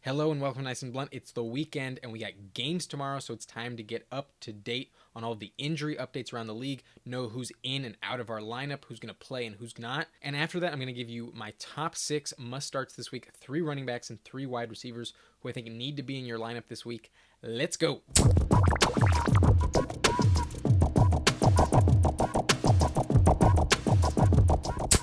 Hello and welcome to Nice and Blunt. It's the weekend and we got games tomorrow, so it's time to get up to date on all the injury updates around the league, know who's in and out of our lineup, who's going to play and who's not. And after that, I'm going to give you my top 6 must-starts this week, 3 running backs and 3 wide receivers who I think need to be in your lineup this week. Let's go.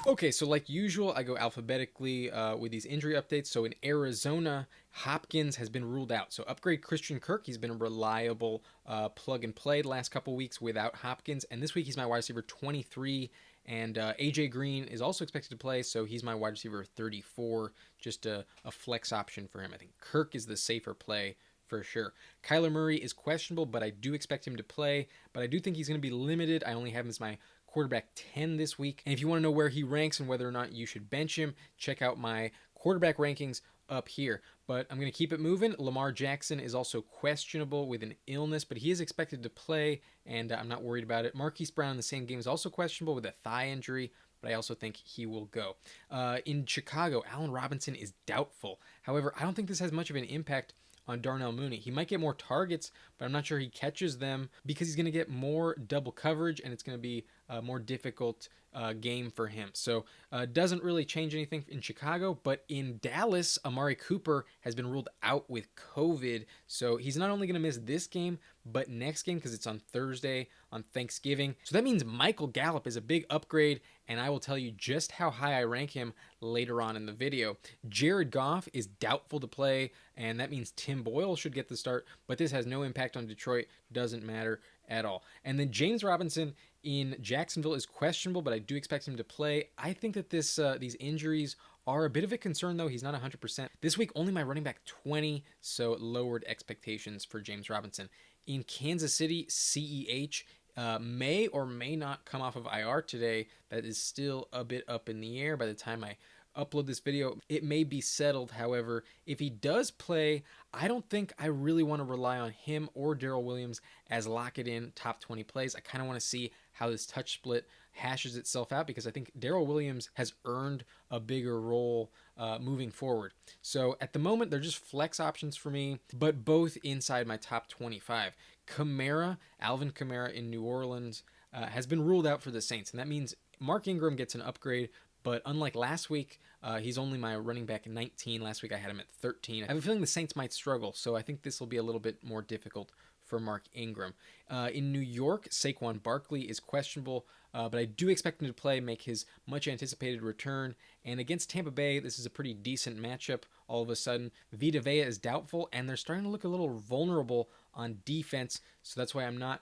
Okay, so like usual, I go alphabetically with these injury updates. So in Arizona, Hopkins has been ruled out. So upgrade Christian Kirk. He's been a reliable plug and play the last couple weeks without Hopkins. And this week he's my wide receiver 23. And A.J. Green is also expected to play, so he's my wide receiver 34. Just a flex option for him. I think Kirk is the safer play for sure. Kyler Murray is questionable, but I do expect him to play. But I do think he's going to be limited. I only have him as my quarterback 10 this week. And if you want to know where he ranks and whether or not you should bench him, check out my quarterback rankings up here. But I'm going to keep it moving. Lamar Jackson is also questionable with an illness, but he is expected to play, and I'm not worried about it. Marquise Brown in the same game is also questionable with a thigh injury, but I also think he will go. In Chicago, Allen Robinson is doubtful. However, I don't think this has much of an impact on Darnell Mooney. He might get more targets, but I'm not sure he catches them because he's going to get more double coverage, and it's going to be a more difficult game for him. So doesn't really change anything in Chicago, but in Dallas, Amari Cooper has been ruled out with COVID. So he's not only going to miss this game, but next game because it's on Thursday on Thanksgiving. So that means Michael Gallup is a big upgrade, and I will tell you just how high I rank him later on in the video. Jared Goff is doubtful to play, and that means Tim Boyle should get the start, but this has no impact on Detroit. Doesn't matter at all. And then James Robinson in Jacksonville is questionable, but I do expect him to play. I think that these injuries are a bit of a concern, though. He's not 100%. This week, only my running back 20, so lowered expectations for James Robinson. In Kansas City, CEH may or may not come off of IR today. That is still a bit up in the air by the time I upload this video. It may be settled. However, if he does play, I don't think I really want to rely on him or Darrell Williams as lock-it-in top 20 plays. I kind of want to see how this touch split hashes itself out because I think Darrell Williams has earned a bigger role moving forward. So at the moment, they're just flex options for me, but both inside my top 25. Alvin Kamara in New Orleans has been ruled out for the Saints, and that means Mark Ingram gets an upgrade. But unlike last week, he's only my running back 19. Last week I had him at 13. I have a feeling the Saints might struggle, so I think this will be a little bit more difficult for Mark Ingram. In New York, Saquon Barkley is questionable, but I do expect him to play, make his much-anticipated return. And against Tampa Bay, this is a pretty decent matchup all of a sudden. Vita Vea is doubtful, and they're starting to look a little vulnerable on defense, so that's why I'm not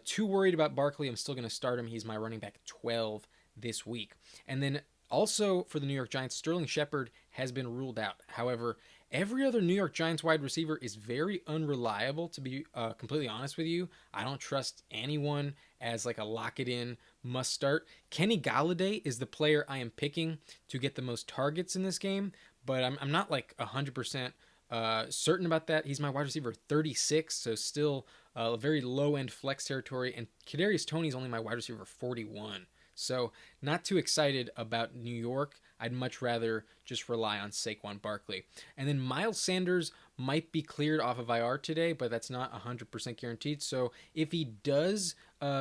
too worried about Barkley. I'm still going to start him. He's my running back 12 this week. And then also, for the New York Giants, Sterling Shepard has been ruled out. However, every other New York Giants wide receiver is very unreliable, to be completely honest with you. I don't trust anyone as like a lock-it-in must-start. Kenny Golladay is the player I am picking to get the most targets in this game, but I'm not like 100% certain about that. He's my wide receiver 36, so still a very low-end flex territory, and Kadarius Toney is only my wide receiver 41. So not too excited about New York. I'd much rather just rely on Saquon Barkley. And then Miles Sanders might be cleared off of IR today, but that's not 100% guaranteed. So if he does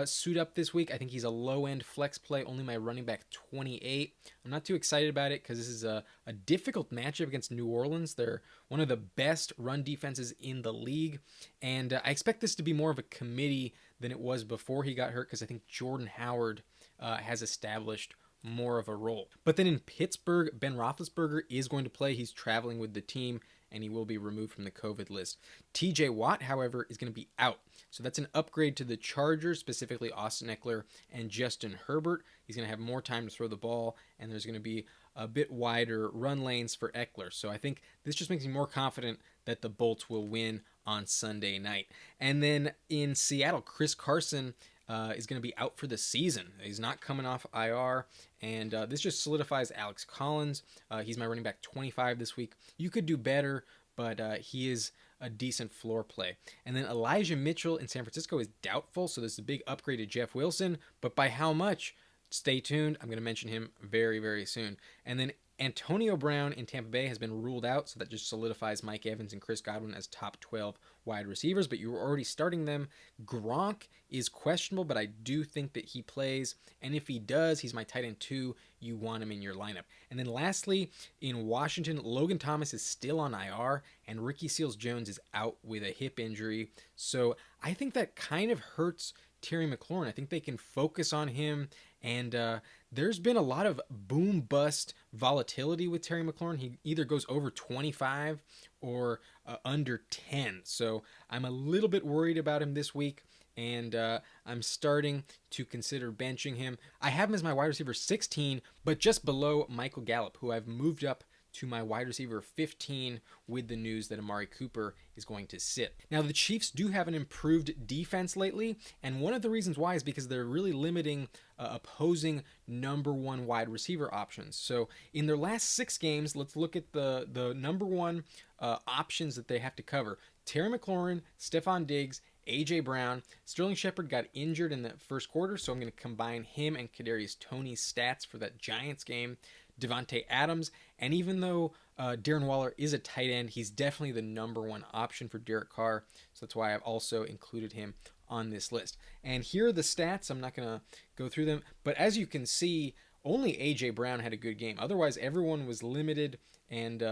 suit up this week, I think he's a low-end flex play, only my running back 28. I'm not too excited about it because this is a difficult matchup against New Orleans. They're one of the best run defenses in the league. And I expect this to be more of a committee than it was before he got hurt because I think Jordan Howard has established more of a role. But then in Pittsburgh, Ben Roethlisberger is going to play. He's traveling with the team, and he will be removed from the COVID list. TJ Watt, however, is going to be out. So that's an upgrade to the Chargers, specifically Austin Eckler and Justin Herbert. He's going to have more time to throw the ball, and there's going to be a bit wider run lanes for Eckler. So I think this just makes me more confident that the Bolts will win on Sunday night. And then in Seattle, Chris Carson is going to be out for the season. He's not coming off IR, and this just solidifies Alex Collins. He's my running back 25 this week. You could do better, but he is a decent floor play. And then Elijah Mitchell in San Francisco is doubtful, so this is a big upgrade to Jeff Wilson, but by how much? Stay tuned. I'm going to mention him very, very soon. And then Antonio Brown in Tampa Bay has been ruled out, so that just solidifies Mike Evans and Chris Godwin as top 12 wide receivers, but you were already starting them. Gronk is questionable, but I do think that he plays, and if he does, he's my tight end 2. You want him in your lineup. And then lastly, in Washington, Logan Thomas is still on IR, and Ricky Seals-Jones is out with a hip injury, so I think that kind of hurts Terry McLaurin. I think they can focus on him, and there's been a lot of boom bust volatility with Terry McLaurin. He either goes over 25 or under 10. So I'm a little bit worried about him this week, and I'm starting to consider benching him. I have him as my wide receiver 16, but just below Michael Gallup, who I've moved up to my wide receiver 15 with the news that Amari Cooper is going to sit. Now, the Chiefs do have an improved defense lately, and one of the reasons why is because they're really limiting opposing number 1 wide receiver options. So in their last 6 games, let's look at the number 1 options that they have to cover. Terry McLaurin, Stephon Diggs, A.J. Brown. Sterling Shepard got injured in the first quarter, so I'm going to combine him and Kadarius Toney's stats for that Giants game. Devontae Adams, and even though Darren Waller is a tight end, he's definitely the number 1 option for Derek Carr, so that's why I've also included him on this list. And here are the stats. I'm not going to go through them, but as you can see, only A.J. Brown had a good game. Otherwise, everyone was limited and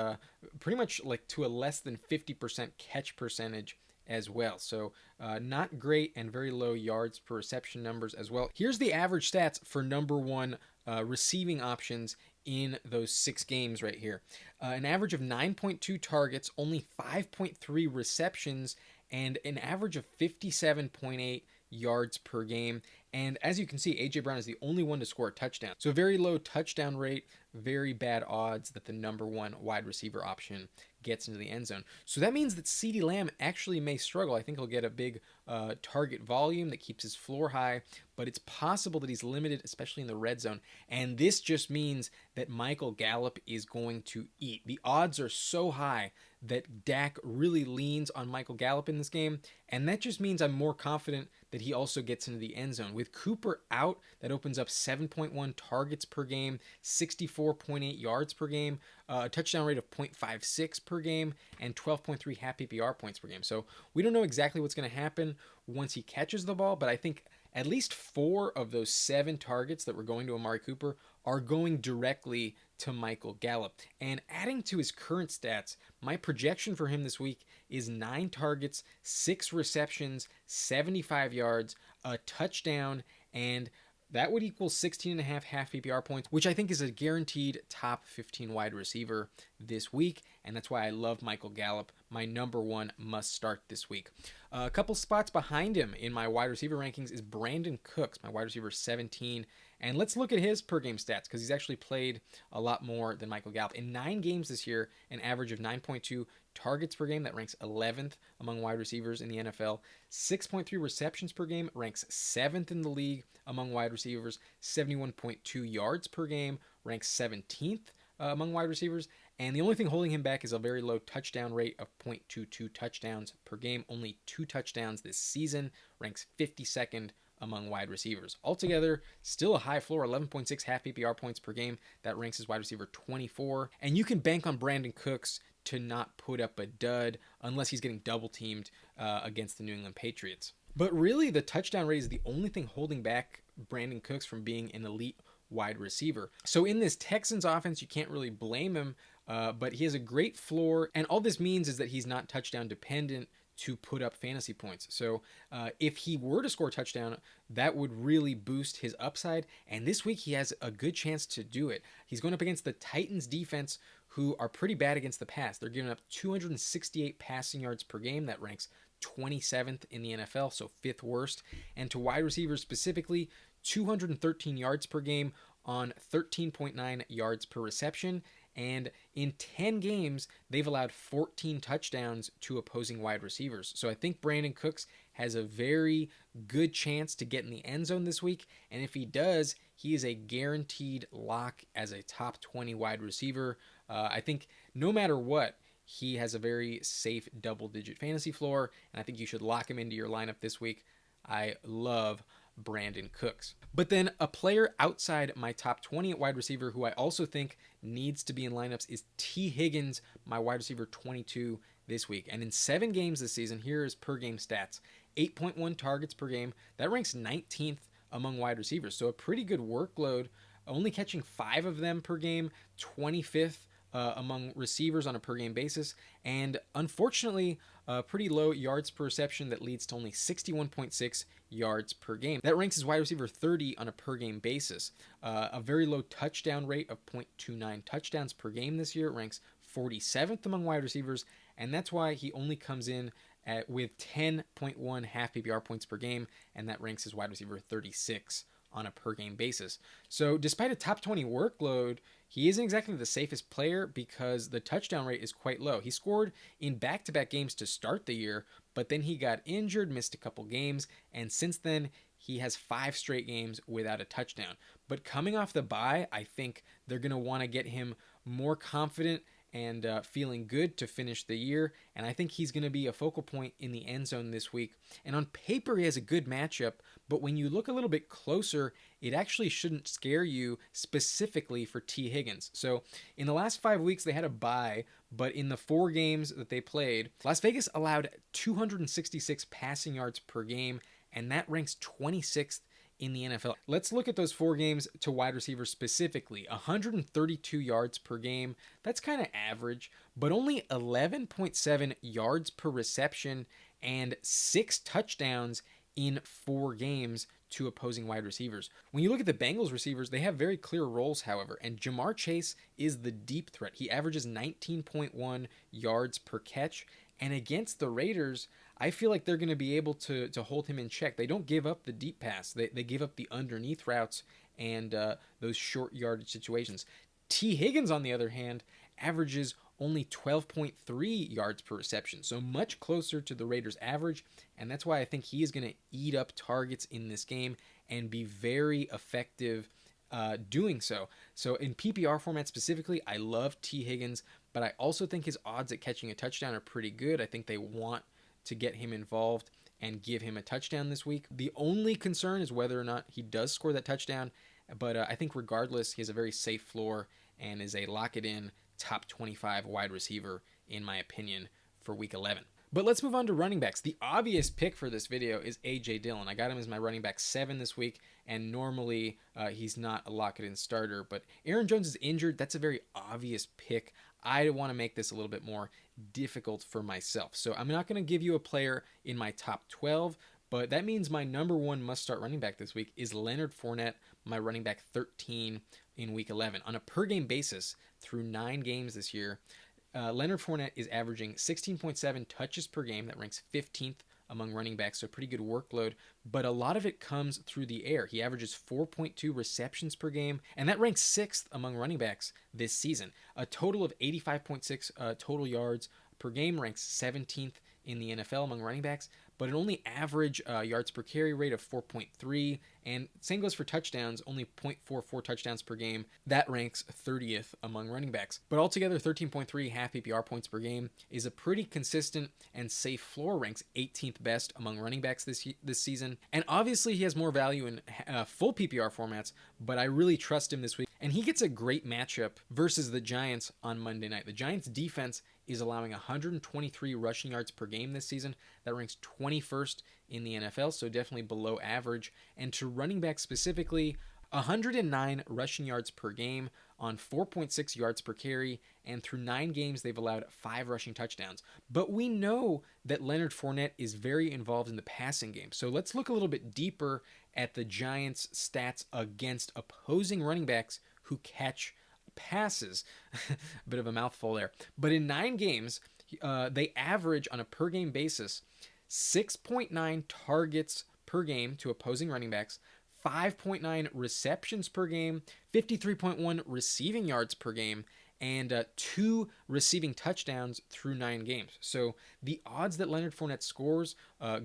pretty much like to a less than 50% catch percentage as well. So not great, and very low yards per reception numbers as well. Here's the average stats for number 1 receiving options in those 6 games right here. An average of 9.2 targets, only 5.3 receptions, and an average of 57.8 yards per game. And as you can see, A.J. Brown is the only one to score a touchdown. So a very low touchdown rate, very bad odds that the number 1 wide receiver option gets into the end zone. So that means that CeeDee Lamb actually may struggle. I think he'll get a big target volume that keeps his floor high, but it's possible that he's limited, especially in the red zone. And this just means that Michael Gallup is going to eat. The odds are so high that Dak really leans on Michael Gallup in this game, and that just means I'm more confident that he also gets into the end zone. With Cooper out, that opens up 7.1 targets per game, 64.8 yards per game, a touchdown rate of 0.56 per game, and 12.3 half PPR points per game. So we don't know exactly what's going to happen once he catches the ball, but I think at least 4 of those 7 targets that were going to Amari Cooper are going directly to Michael Gallup. And adding to his current stats, my projection for him this week is 9 targets, 6 receptions, 75 yards, a touchdown, and that would equal 16.5 half PPR points, which I think is a guaranteed top 15 wide receiver this week, and that's why I love Michael Gallup, my number 1 must start this week. A couple spots behind him in my wide receiver rankings is Brandin Cooks, my wide receiver 17, and let's look at his per game stats because he's actually played a lot more than Michael Gallup. In 9 games this year, an average of 9.2 targets per game, that ranks 11th among wide receivers in the NFL. 6.3 receptions per game, ranks 7th in the league among wide receivers. 71.2 yards per game, ranks 17th among wide receivers. And the only thing holding him back is a very low touchdown rate of 0.22 touchdowns per game. Only 2 touchdowns this season, ranks 52nd among wide receivers. Altogether, still a high floor, 11.6 half PPR points per game. That ranks as wide receiver 24. And you can bank on Brandin Cooks to not put up a dud unless he's getting double teamed against the New England Patriots. But really, the touchdown rate is the only thing holding back Brandin Cooks from being an elite wide receiver. So in this Texans offense, you can't really blame him, but he has a great floor, and all this means is that he's not touchdown dependent to put up fantasy points. So if he were to score a touchdown, that would really boost his upside, and this week he has a good chance to do it. He's going up against the Titans defense, who are pretty bad against the pass. They're giving up 268 passing yards per game. That ranks 27th in the NFL, so 5th worst. And to wide receivers specifically, 213 yards per game on 13.9 yards per reception. And in 10 games, they've allowed 14 touchdowns to opposing wide receivers. So I think Brandin Cooks has a very good chance to get in the end zone this week. And if he does, he is a guaranteed lock as a top 20 wide receiver. I think no matter what, he has a very safe double-digit fantasy floor, and I think you should lock him into your lineup this week. I love Brandin Cooks. But then a player outside my top 20 at wide receiver who I also think needs to be in lineups is T. Higgins, my wide receiver 22 this week. And in 7 games this season, here is per game stats: 8.1 targets per game. That ranks 19th among wide receivers. So a pretty good workload, only catching 5 of them per game, 25th among receivers on a per game basis, and unfortunately, pretty low yards per reception that leads to only 61.6 yards per game. That ranks as wide receiver 30 on a per game basis. A very low touchdown rate of 0.29 touchdowns per game this year. It ranks 47th among wide receivers, and that's why he only comes in with 10.1 half PPR points per game, and that ranks as wide receiver 36 on a per game basis. So despite a top 20 workload, he isn't exactly the safest player because the touchdown rate is quite low. He scored in back-to-back games to start the year, but then he got injured, missed a couple games, and since then he has 5 straight games without a touchdown. But coming off the bye, I think they're going to want to get him more confident and feeling good to finish the year. And I think he's going to be a focal point in the end zone this week. And on paper, he has a good matchup, but when you look a little bit closer, it actually shouldn't scare you specifically for T. Higgins. So in the last 5 weeks, they had a bye, but in the 4 games that they played, Las Vegas allowed 266 passing yards per game, and that ranks 26th in the NFL. Let's look at those 4 games to wide receivers specifically. 132 yards per game. That's kind of average, but only 11.7 yards per reception and 6 touchdowns in 4 games to opposing wide receivers. When you look at the Bengals receivers, they have very clear roles, however, and Jamar Chase is the deep threat. He averages 19.1 yards per catch, and against the Raiders, I feel like they're going to be able to hold him in check. They don't give up the deep pass. They give up the underneath routes and those short yardage situations. T. Higgins, on the other hand, averages only 12.3 yards per reception, so much closer to the Raiders' average, and that's why I think he is going to eat up targets in this game and be very effective doing so. So in PPR format specifically, I love T. Higgins, but I also think his odds at catching a touchdown are pretty good. I think they want to get him involved and give him a touchdown this week. The only concern is whether or not he does score that touchdown, but I think regardless, he has a very safe floor and is a lock-it-in top 25 wide receiver, in my opinion, for Week 11. But let's move on to running backs. The obvious pick for this video is A.J. Dillon. I got him as my running back 7 this week, and normally he's not a lock-it-in starter, but Aaron Jones is injured. That's a very obvious pick. I want to make this a little bit more difficult for myself. So I'm not going to give you a player in my top 12, but that means my number 1 must-start running back this week is Leonard Fournette, my running back 13 in Week 11. On a per-game basis, through 9 games this year, Leonard Fournette is averaging 16.7 touches per game. That ranks 15th among running backs, so pretty good workload, but a lot of it comes through the air. He averages 4.2 receptions per game, and that ranks 6th among running backs this season. A total of 85.6 total yards per game, ranks 17th in the NFL among running backs, but an only average yards per carry rate of 4.3, and same goes for touchdowns, only 0.44 touchdowns per game. That ranks 30th among running backs. But altogether, 13.3 half PPR points per game is a pretty consistent and safe floor, ranks 18th best among running backs this season. And obviously, he has more value in full PPR formats, but I really trust him this week. And he gets a great matchup versus the Giants on Monday night. The Giants' defense is allowing 123 rushing yards per game this season. That ranks 21st in the NFL, so definitely below average. And to running back specifically, 109 rushing yards per game on 4.6 yards per carry, and through 9 games, they've allowed 5 rushing touchdowns. But we know that Leonard Fournette is very involved in the passing game. So let's look a little bit deeper at the Giants' stats against opposing running backs who catch passes. A bit of a mouthful there. But in 9 games, they average on a per game basis 6.9 targets per game to opposing running backs, 5.9 receptions per game, 53.1 receiving yards per game, and 2 receiving touchdowns through 9 games. So the odds that Leonard Fournette scores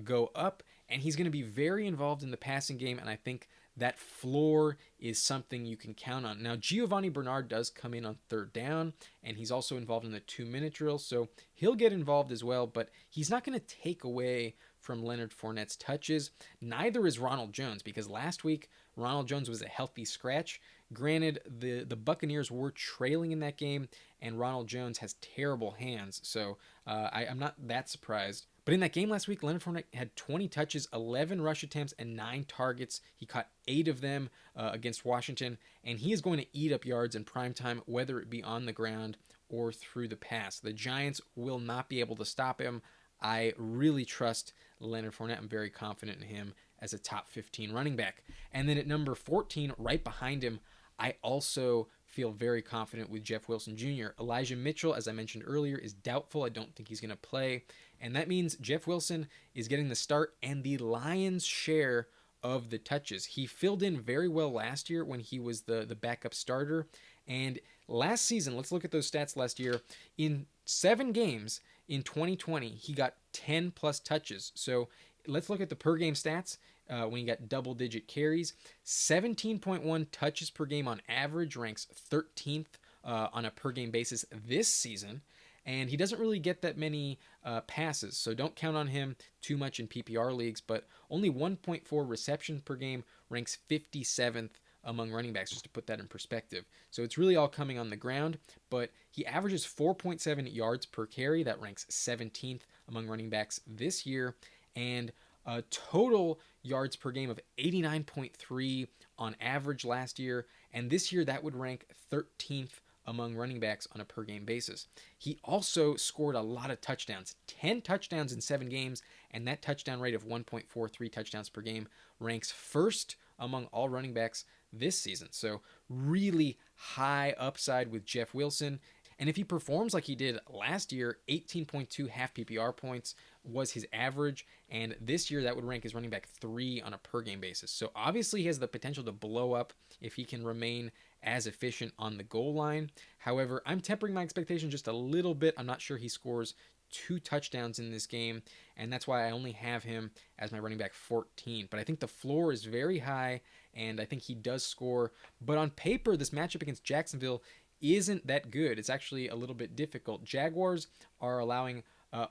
go up, and he's going to be very involved in the passing game, and I think that floor is something you can count on. Now, Giovanni Bernard does come in on third down, and he's also involved in the 2-minute drill, so he'll get involved as well, but he's not going to take away from Leonard Fournette's touches. Neither is Ronald Jones, because last week Ronald Jones was a healthy scratch. Granted, the Buccaneers were trailing in that game, and Ronald Jones has terrible hands, so I'm not that surprised. But in that game last week, Leonard Fournette had 20 touches, 11 rush attempts, and 9 targets. He caught 8 of them against Washington, and he is going to eat up yards in prime time, whether it be on the ground or through the pass. The Giants will not be able to stop him. I really trust Leonard Fournette. I'm very confident in him as a top 15 running back. And then at number 14, right behind him, I also feel very confident with Jeff Wilson Jr. Elijah Mitchell, as I mentioned earlier, is doubtful. I don't think he's going to play. And that means Jeff Wilson is getting the start and the lion's share of the touches. He filled in very well last year when he was the backup starter. And last season, let's look at those stats last year. In 7 games in 2020, he got 10 plus touches. So let's look at the per game stats. When he got double-digit carries, 17.1 touches per game on average, ranks 13th on a per-game basis this season. And he doesn't really get that many passes, so don't count on him too much in PPR leagues, but only 1.4 receptions per game, ranks 57th among running backs, just to put that in perspective. So it's really all coming on the ground, but he averages 4.7 yards per carry. That ranks 17th among running backs this year, and a total yards per game of 89.3 on average last year, and this year that would rank 13th among running backs on a per game basis. He also scored a lot of touchdowns, 10 touchdowns in 7 games, and that touchdown rate of 1.43 touchdowns per game ranks first among all running backs this season. So really high upside with Jeff Wilson. And if he performs like he did last year, 18.2 half PPR points was his average, and this year that would rank as running back 3 on a per game basis. So obviously he has the potential to blow up if he can remain as efficient on the goal line. However, I'm tempering my expectations just a little bit. I'm not sure he scores 2 touchdowns in this game, and that's why I only have him as my running back 14. But I think the floor is very high, and I think he does score. But on paper, this matchup against Jacksonville isn't that good. It's actually a little bit difficult. Jaguars are allowing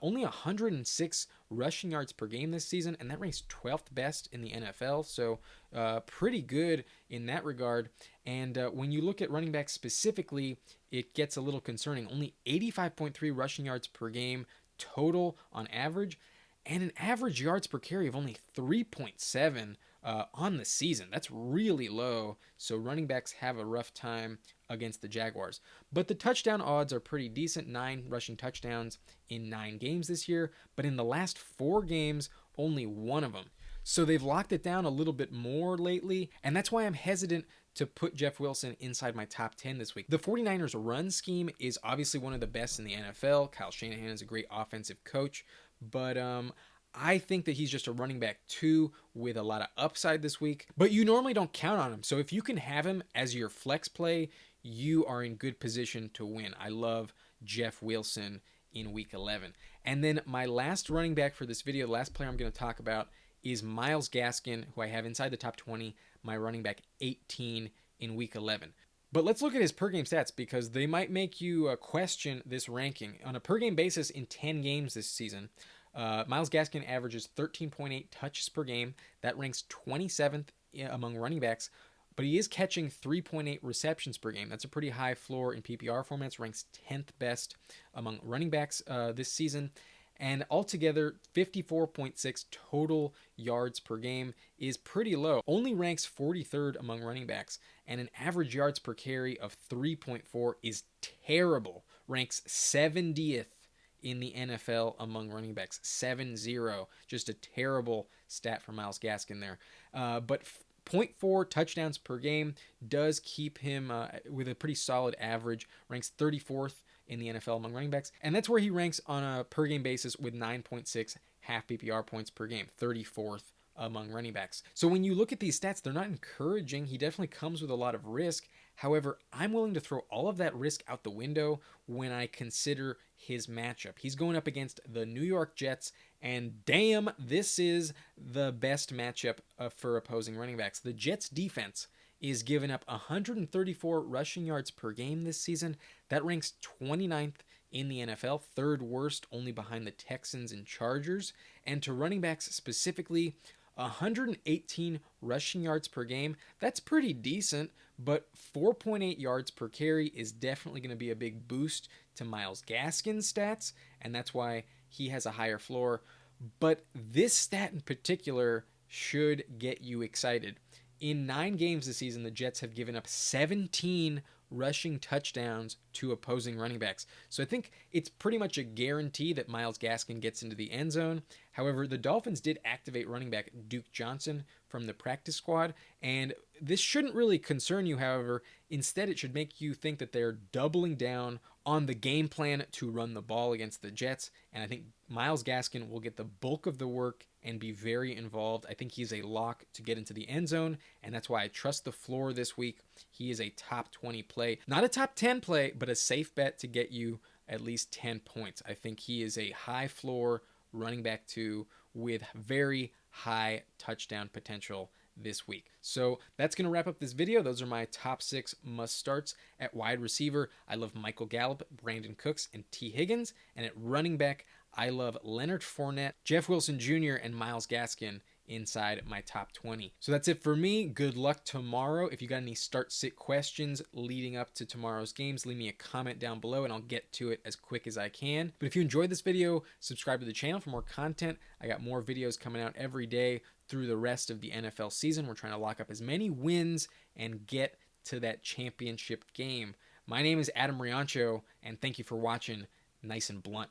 only 106 rushing yards per game this season, and that ranks 12th best in the NFL, so pretty good in that regard. And when you look at running backs specifically, it gets a little concerning. Only 85.3 rushing yards per game total on average, and an average yards per carry of only 3.7 on the season. That's really low, so running backs have a rough time against the Jaguars. But the touchdown odds are pretty decent, 9 rushing touchdowns in 9 games this year, but in the last 4 games, only 1 of them. So they've locked it down a little bit more lately, and that's why I'm hesitant to put Jeff Wilson inside my top 10 this week. The 49ers run scheme is obviously one of the best in the NFL. Kyle Shanahan is a great offensive coach, but I think that he's just a running back 2 with a lot of upside this week, but you normally don't count on him. So if you can have him as your flex play, you are in good position to win. I love Jeff Wilson in week 11. And then my last running back for this video, the last player I'm going to talk about, is Myles Gaskin, who I have inside the top 20, my running back 18 in week 11. But let's look at his per game stats, because they might make you question this ranking. On a per game basis in 10 games this season, Myles Gaskin averages 13.8 touches per game. That ranks 27th among running backs, but he is catching 3.8 receptions per game. That's a pretty high floor in PPR formats, ranks 10th best among running backs this season. And altogether, 54.6 total yards per game is pretty low. Only ranks 43rd among running backs, and an average yards per carry of 3.4 is terrible. Ranks 70th in the NFL among running backs. 7-0. Just a terrible stat for Myles Gaskin there. But 0.4 touchdowns per game does keep him with a pretty solid average. Ranks 34th in the NFL among running backs, and that's where he ranks on a per game basis with 9.6 half PPR points per game, 34th among running backs. So when you look at these stats, they're not encouraging. He definitely comes with a lot of risk. However, I'm willing to throw all of that risk out the window when I consider his matchup. He's going up against the New York Jets, and damn, this is the best matchup for opposing running backs. The Jets defense is giving up 134 rushing yards per game this season. That ranks 29th in the NFL, third worst, only behind the Texans and Chargers. And to running backs specifically, 118 rushing yards per game. That's pretty decent, but 4.8 yards per carry is definitely going to be a big boost to Myles Gaskin's stats, and that's why he has a higher floor. But this stat in particular should get you excited. In 9 games this season, the Jets have given up 17 rushing touchdowns to opposing running backs. So I think it's pretty much a guarantee that Myles Gaskin gets into the end zone. However, the Dolphins did activate running back Duke Johnson from the practice squad, and this shouldn't really concern you, however. Instead, it should make you think that they're doubling down on the game plan to run the ball against the Jets, and I think Myles Gaskin will get the bulk of the work and be very involved. I think he's a lock to get into the end zone, and that's why I trust the floor this week. He is a top 20 play. Not a top 10 play, but a safe bet to get you at least 10 points. I think he is a high floor running back 2 with very high touchdown potential this week. So that's going to wrap up this video. Those are my top 6 must starts. At wide receiver, I love Michael Gallup, Brandin Cooks, and T. Higgins. And at running back, I love Leonard Fournette, Jeff Wilson Jr., and Myles Gaskin inside my top 20. So that's it for me. Good luck tomorrow. If you got any start-sit questions leading up to tomorrow's games, leave me a comment down below and I'll get to it as quick as I can. But if you enjoyed this video, subscribe to the channel for more content. I got more videos coming out every day through the rest of the NFL season. We're trying to lock up as many wins and get to that championship game. My name is Adam Riancho, and thank you for watching Nice and Blunt.